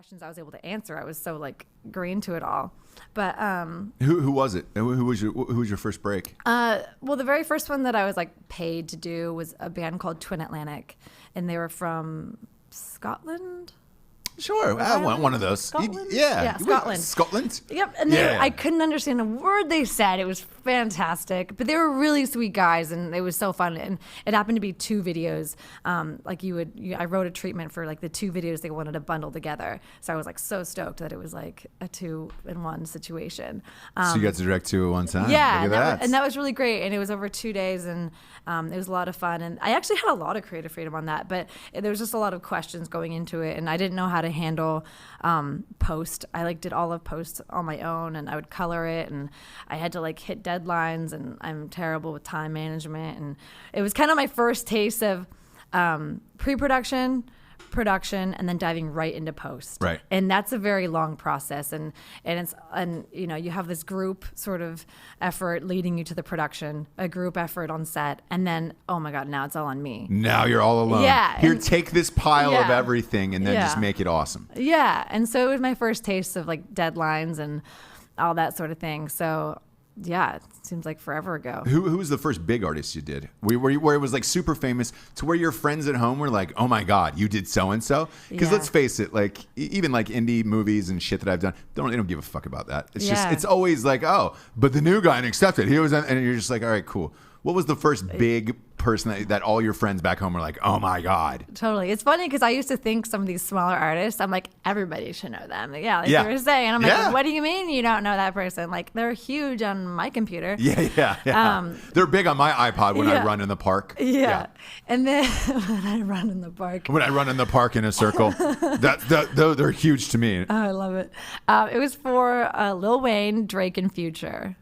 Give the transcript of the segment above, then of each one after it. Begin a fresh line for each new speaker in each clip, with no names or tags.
questions I was able to answer. I was so like green to it all. But
who was it? Who was your first break?
well, the very first one that I was like paid to do was a band called Twin Atlantic, and they were from Scotland.
Sure, I want one of those.
Scotland?
Yeah,
Scotland.
Scotland?
Yep, and I couldn't understand a word they said. It was fantastic, but they were really sweet guys, and it was so fun. And it happened to be 2 videos. I wrote a treatment for like the 2 videos they wanted to bundle together. So I was like so stoked that it was like a 2-in-1 situation.
So you got to direct 2 at one time.
Yeah,
Look at
and that was really great. And it was over 2 days, and it was a lot of fun. And I actually had a lot of creative freedom on that, but there was just a lot of questions going into it, and I didn't know how to handle post. I like did all of post on my own, and I would color it, and I had to like hit deadlines, and I'm terrible with time management. And it was kind of my first taste of pre-production, production, and then diving right into post.
Right.
And that's a very long process, and you know, you have this group sort of effort leading you to the production, a group effort on set, and then oh my god, now it's all on me.
Now you're all alone.
Yeah.
Here, take this pile of everything and then
Yeah.
just make it awesome.
Yeah. And so it was my first taste of like deadlines and all that sort of thing. So yeah, it seems like forever ago.
Who was the first big artist you did? Where it was like super famous to where your friends at home were like, oh my God, you did so and so? Because let's face it, like even like indie movies and shit that I've done, they don't give a fuck about that. It's just it's always like, oh, but the new guy accepted. He was, and you're just like, all right, cool. What was the first big person that all your friends back home were like, oh my God?
Totally. It's funny because I used to think some of these smaller artists, I'm like, everybody should know them. Like, like you were saying. And I'm like, what do you mean you don't know that person? Like, they're huge on my computer.
Yeah. They're big on my iPod when I run in the park.
Yeah. And then when I run in the park.
When I run in the park in a circle, they're huge to me.
Oh, I love it. It was for Lil Wayne, Drake, and Future.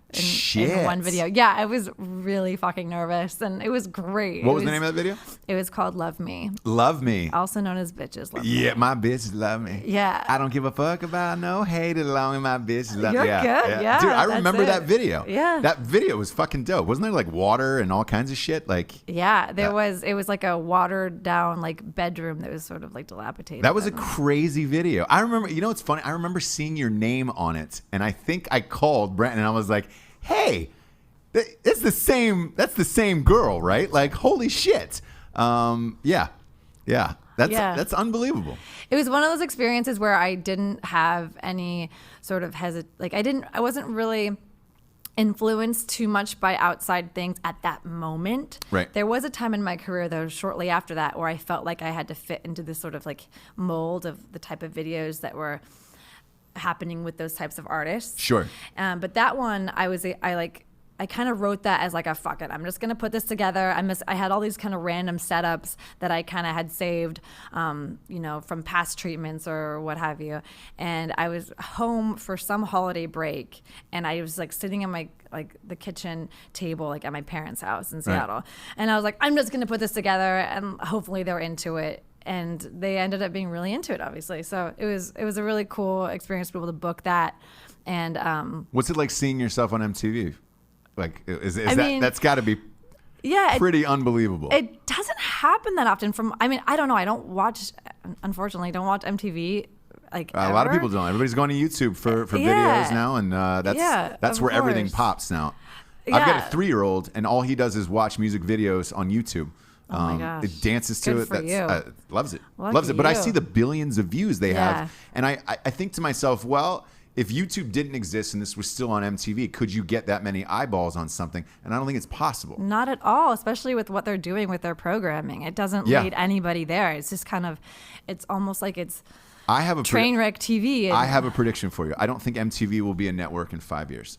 In one video. Yeah, I was really fucking nervous, and it was great.
What was the name of that video?
It was called Love Me.
Love Me.
Also known as Bitches Love Me.
Yeah, my bitches love me.
Yeah.
I don't give a fuck about no hate as long as my bitches love me.
You're good. Yeah.
Dude, I remember that video.
Yeah.
That video was fucking dope. Wasn't there like water and all kinds of shit? Like
yeah, there was. It was like a watered down like bedroom that was sort of like dilapidated.
That was a crazy video. I remember, you know, it's funny. I remember seeing your name on it, and I think I called Brent and I was like, hey, it's the same. That's the same girl, right? Like, holy shit. That's unbelievable.
It was one of those experiences where I didn't have any sort of I wasn't really influenced too much by outside things at that moment.
Right.
There was a time in my career, though, shortly after that, where I felt like I had to fit into this sort of like mold of the type of videos that were happening with those types of artists.
Sure.
But that one, I kind of wrote that as like a fuck it, I'm just gonna put this together. I had all these kind of random setups that I kind of had saved, from past treatments or what have you. And I was home for some holiday break, and I was like sitting in my the kitchen table like at my parents' house in Seattle, right. And I was like, I'm just gonna put this together, and hopefully they're into it. And they ended up being really into it, obviously. So it was a really cool experience to be able to book that. And
what's it like seeing yourself on MTV? Like, that's got to be pretty unbelievable.
It doesn't happen that often. I don't know. I don't watch, unfortunately, don't watch MTV.
A lot of people don't. Everybody's going to YouTube for videos now, and that's where everything pops now. Yeah. I've got a 3-year-old, and all he does is watch music videos on YouTube.
Oh my gosh.
It dances to
Good
it.
For you.
Loves it.
Lucky
loves it. But
you.
I see the billions of views they have, and I think to myself, well, if YouTube didn't exist and this was still on MTV, could you get that many eyeballs on something? And I don't think it's possible.
Not at all, especially with what they're doing with their programming. It doesn't lead anybody there. It's just kind of, it's almost like it's train wreck TV.
I have a prediction for you. I don't think MTV will be a network in 5 years.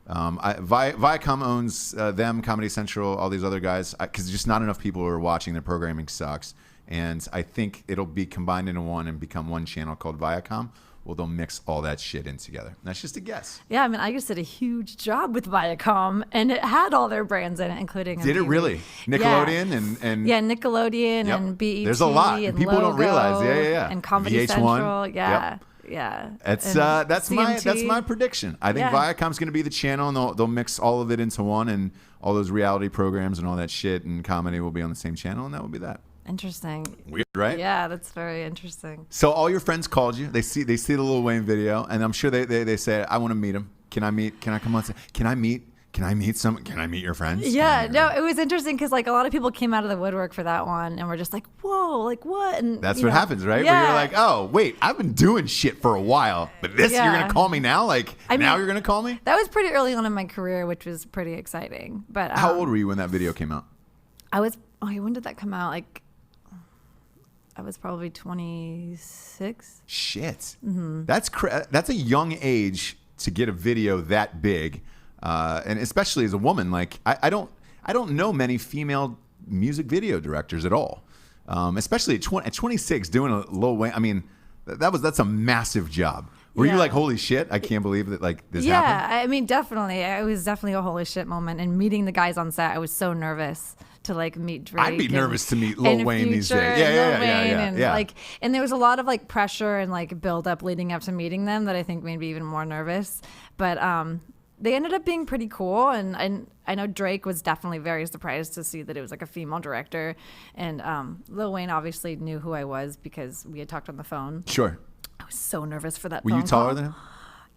Viacom owns them, Comedy Central, all these other guys, because just not enough people are watching. Their programming sucks. And I think it'll be combined into one and become one channel called Viacom. Well, they'll mix all that shit in together. That's just a guess.
Yeah, I mean, I just did a huge job with Viacom, and it had all their brands in it, including
Did
MTV.
it really? Nickelodeon and
Nickelodeon and BET.
There's a lot, and people don't realize. Yeah.
And Comedy
VH1.
Central. Yeah.
Yep.
Yeah.
That's
CMT.
my prediction. I think Viacom's going to be the channel, and they'll mix all of it into one, and all those reality programs and all that shit and comedy will be on the same channel, and that will be that.
Interesting.
Weird, right?
Yeah, that's very interesting.
So all your friends called you. They see the Lil Wayne video, and I'm sure they say, I want to meet him. Can I come on? Can I meet your friends?
Yeah, no, it was interesting because like a lot of people came out of the woodwork for that one, and we're just like, whoa, like what? And
that's what happens, right?
Yeah.
Where you're like, oh wait, I've been doing shit for a while, but you're gonna call me now? Like now you're gonna call me?
That was pretty early on in my career, which was pretty exciting. But
how old were you when that video came out?
When did that come out? Like I was probably 26.
Shit,
Mm-hmm.
That's a young age to get a video that big. And especially as a woman, like I don't know many female music video directors at all. Especially at 26 doing a Lil Wayne. I mean, that's a massive job. Were you like, holy shit, I can't believe that like this happened?
Yeah, I mean, definitely. It was definitely a holy shit moment. And meeting the guys on set, I was so nervous to like meet Drake.
I'd be nervous to meet Lil Wayne these days. Yeah.
And there was a lot of like pressure and like build up leading up to meeting them that I think made me even more nervous. But they ended up being pretty cool, and I know Drake was definitely very surprised to see that it was like a female director, and Lil Wayne obviously knew who I was because we had talked on the phone.
Sure.
I was so nervous for that.
Were you taller than him?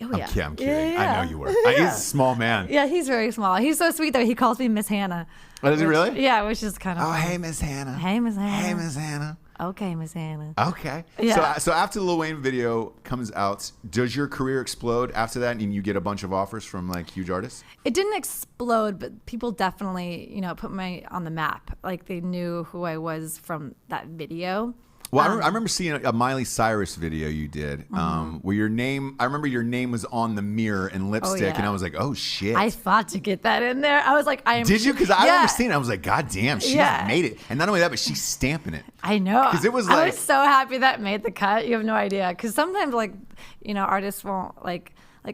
Oh, yeah.
I'm kidding.
Yeah.
I know you were. He's a small man.
Yeah, he's very small. He's so sweet though. He calls me Miss Hannah.
Oh, does he really?
Yeah, which is kind of.
Oh, hey, Miss Hannah.
Hey, Miss Hannah.
Hey, Miss Hannah.
Okay, Miss Hannah.
Okay.
Yeah.
So after the Lil Wayne video comes out, does your career explode after that, and you get a bunch of offers from like huge artists?
It didn't explode, but people definitely, put me on the map. Like they knew who I was from that video.
Well, I remember seeing a Miley Cyrus video you did, where I remember your name was on the mirror in lipstick, and I was like, oh shit.
I fought to get that in there. I was like,
Did you? Because I remember seeing it. I was like, God damn, she made it. And not only that, but she's stamping it.
I know.
Because it was
I was so happy that made the cut. You have no idea. Because sometimes artists won't you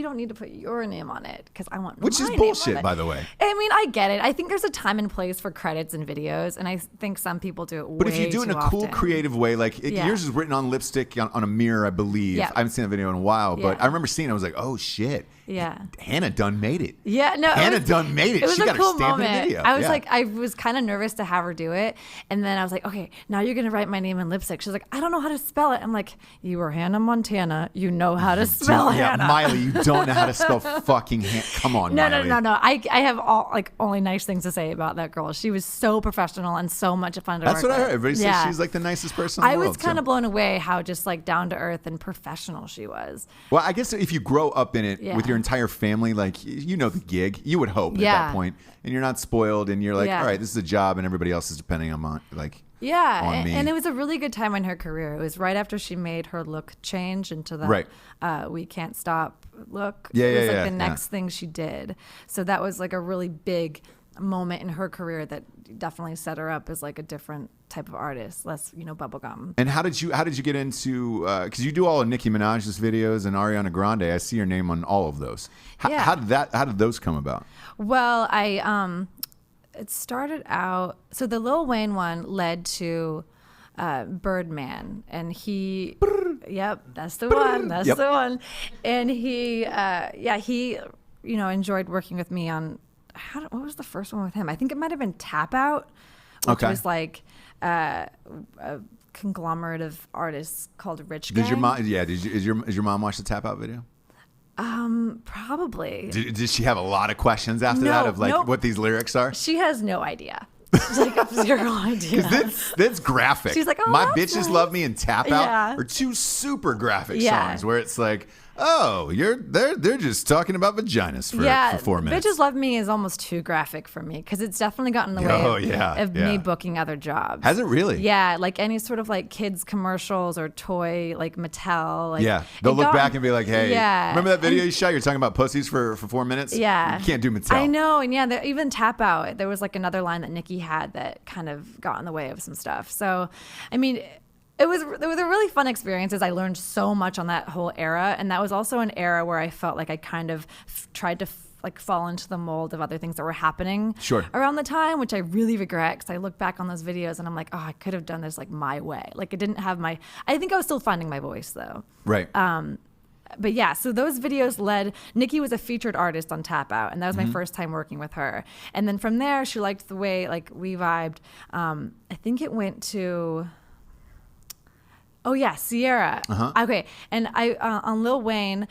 don't need to put your name on it because I want
Which
my
is
name
bullshit,
on it.
by the way.
I mean, I get it. I think there's a time and place for credits and videos, and I think some people do it
But if you do it in a cool, creative way, yours is written on lipstick on a mirror, I believe.
Yeah.
I haven't seen that video in a while, but I remember seeing it. I was like, oh shit.
Yeah.
Hannah done made it.
Yeah, no.
Hannah done made it.
It was
She
a
got
cool
her stamp
moment.
in the video.
I was kind of nervous to have her do it. And then I was like, okay, now you're going to write my name in lipstick. She's like, I don't know how to spell it. I'm like, you were Hannah Montana. You know how to spell Hannah.
Miley, you don't know how to spell fucking Hannah. Come on, Miley.
No. I have only nice things to say about that girl. She was so professional and so much fun to work with.
That's what I heard. Everybody says she's like the nicest person in the world.
I was kind of blown away how just like down to earth and professional she was.
Well, I guess if you grow up in it with your entire family, like the gig, you would hope at that point, and you're not spoiled, and you're like, all right, this is a job, and everybody else is depending on on me.
And it was a really good time in her career. It was right after she made her look change into the We Can't Stop look. It was like the next thing she did. So that was like a really big moment in her career that definitely set her up as like a different type of artist, less bubblegum.
And how did you get into because you do all of Nicki Minaj's videos and Ariana Grande? I see your name on all of those. How did those come about?
Well, it started out, so the Lil Wayne one led to Birdman, and he that's the one, and he enjoyed working with me on what was the first one with him? I think it might have been Tap Out, which was like a conglomerate of artists called Rich Gang.
Did your mom? Yeah. Is your mom watch the Tap Out video?
Probably.
Did she have a lot of questions after that of what these lyrics are?
She has no idea. She's like, zero idea.
Because that's graphic.
She's like, oh,
My
that's
Bitches
nice.
Love Me and Tap Out are two super graphic songs where it's like, oh, they're just talking about vaginas for 4 minutes.
Bitches Love Me is almost too graphic for me because it's definitely gotten in the way of me booking other jobs.
Has it really?
Yeah, like any sort of like kids commercials or toy, like Mattel. Like,
they'll look back and be like, hey, remember that video you shot? You're talking about pussies for 4 minutes?
Yeah.
You can't do Mattel.
I know, and even Tap Out, there was like another line that Nicki had that kind of got in the way of some stuff. So, I mean, It was a really fun experience. I learned so much on that whole era, and that was also an era where I felt like I kind of tried to fall into the mold of other things that were happening around the time, which I really regret because I look back on those videos and I'm like, oh, I could have done this like my way. Like it didn't have I think I was still finding my voice though.
Right.
But yeah, so those videos led, Nikki was a featured artist on Tap Out, and that was my first time working with her. And then from there, she liked the way like we vibed. I think it went to, oh yeah, Sierra. Okay, and I on Lil Wayne,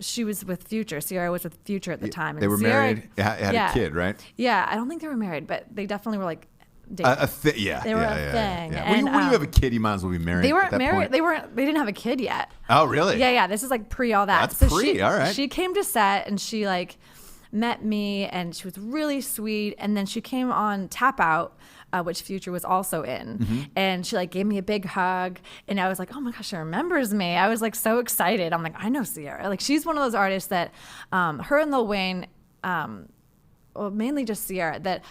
she was with Future. Sierra was with Future at the time. And
They were
Sierra,
married, had a kid, right?
Yeah, I don't think they were married, but they definitely were like
They were a thing.
Yeah.
When you have a kid, you might as well be married.
They weren't
at that
married.
Point.
They didn't have a kid yet.
Oh, really?
Yeah. This is like pre all that.
That's pre. All right.
She came to set and she like met me and she was really sweet. And then she came on Tap Out, which Future was also in. And she like gave me a big hug. And I was like, oh my gosh, she remembers me. I was like so excited. I'm like, I know Sierra. Like she's one of those artists that her and Lil Wayne, well, mainly just Sierra, that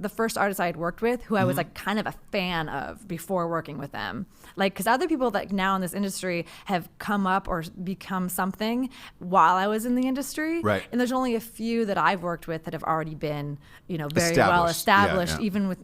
the first artist I had worked with who I was like kind of a fan of before working with them. Like, because other people that now in this industry have come up or become something while I was in the industry.
Right.
And there's only a few that I've worked with that have already been, very well established, even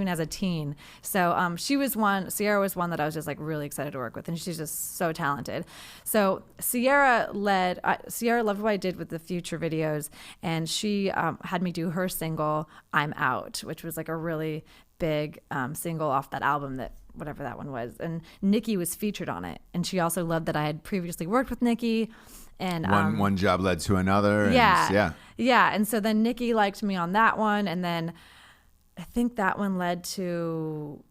as a teen. So she was one, Sierra was one that I was just like really excited to work with. And she's just so talented. So Sierra loved what I did with the Future videos. And she had me do her single, I'm Out, which was like a really big single off that album, that whatever that one was. And Nikki was featured on it. And she also loved that I had previously worked with Nikki. And
one job led to another.
Yeah. And so then Nikki liked me on that one. And then I think that one led to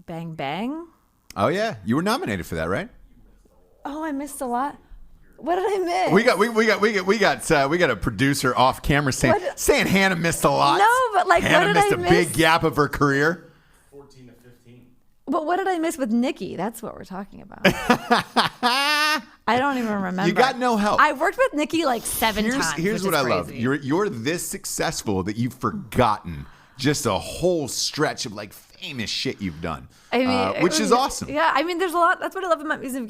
Bang Bang.
Oh yeah. You were nominated for that, right?
Oh, I missed a lot. What did I miss?
We got a producer off camera saying Hannah missed a lot.
No, but like
Hannah
what did
missed
I
a
miss?
big gap of her career.
14 to 15.
But what did I miss with Nikki? That's what we're talking about. I don't even remember.
You got no help.
I worked with Nikki like seven times.
Here's what I love. You're this successful that you've forgotten just a whole stretch of like famous shit you've done, which is awesome.
Yeah, I mean, there's a lot. That's what I love about music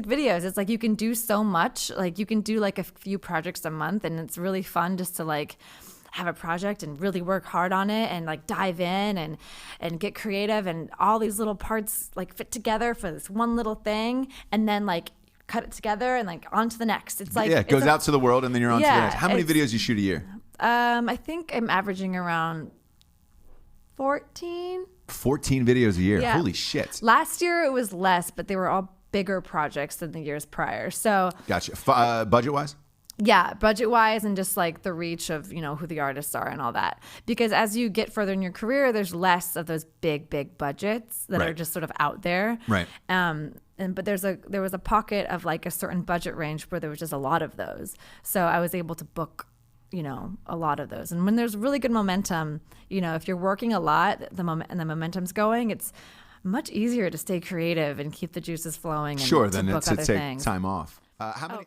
videos. It's like you can do so much. Like you can do like a few projects a month, and it's really fun just to like have a project and really work hard on it and like dive in and get creative, and all these little parts like fit together for this one little thing, and then like cut it together and like on to the next. It's like
it goes out to the world, and then you're on to the next. How many videos you shoot a year?
I think I'm averaging around 14
videos a year.
Yeah.
Holy shit.
Last year it was less, but they were all bigger projects than the years prior. So
gotcha. Budget wise?
Yeah, budget wise, and just like the reach of, who the artists are and all that. Because as you get further in your career, there's less of those big budgets that are just sort of out there.
Right.
But there was a pocket of like a certain budget range where there was just a lot of those. So I was able to book a lot of those. And when there's really good momentum, if you're working a lot, the momentum's going, it's much easier to stay creative and keep the juices flowing. And
sure,
to
than
book
to
other
take
things.
time off. How many?